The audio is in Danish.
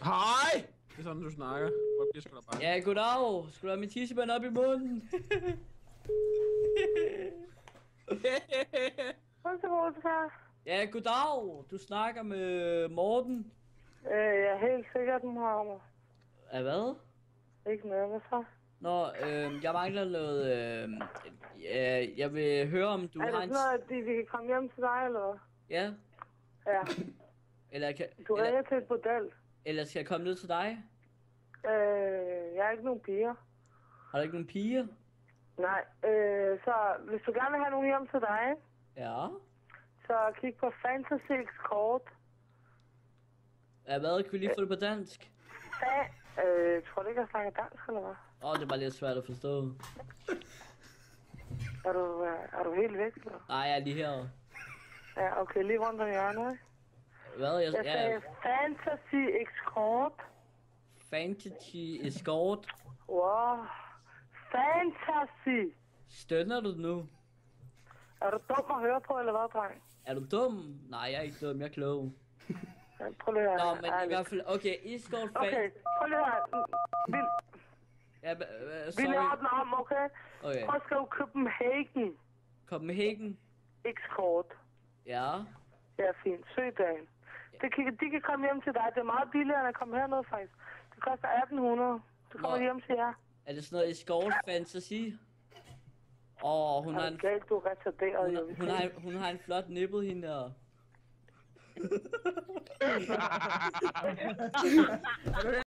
Hej! Det er sådan, du snakker. Folk bliver sgu da bare. Ja, goddag. Skal du have min tissemand op i munden? Ja, goddag. Du snakker med Morten. Jeg er helt sikkert, den har mig. Ja, hvad? Ikke noget, hvad så? Nå, jeg mangler noget, jeg vil høre om du Er det har sådan noget, at vi kan komme hjem til dig, eller hvad? Ja, Ja. eller, Du ringer til et bordel. eller skal jeg komme ned til dig? Jeg har ikke nogen piger. Har du ikke nogen piger? Nej, så hvis du gerne vil have nogen hjem til dig, Ja. så kig på Fantasy kort. Ja, hvad? Kan vi lige få det på dansk? Tror du ikke, jeg snakker dansk, eller hvad? Det er bare lidt svært at forstå. Er du helt væk, eller? Nej, jeg er lige her. Ja, okay, lige rundt om hjørnet, ikke? Hvad? Jeg sagde Fantasy Escort. Fantasy Escort. Wow. Fantasy. Stønner du nu? Er du dum at høre på, eller hvad, dreng? Er du dum? Nej, jeg er ikke dum, jeg er klog. Ja, prøv lige at... Nå, men i hvert fald, okay, Escort fan... Okay, prøv lige at... Ja, Vi sorry. laver den om, okay? Okay. Prøv at skrive Copenhagen. Copenhagen? Escort. Ja. Ja, fint. Søg dagen. De kan komme hjem til dig. Det er meget billigere, end at komme herned, faktisk. Det koster 1800. Du kommer hjem til jer. Er det sådan noget escort fantasy? Hun har en... Galt, du er retarderet. Hun har en flot nipple, hende der.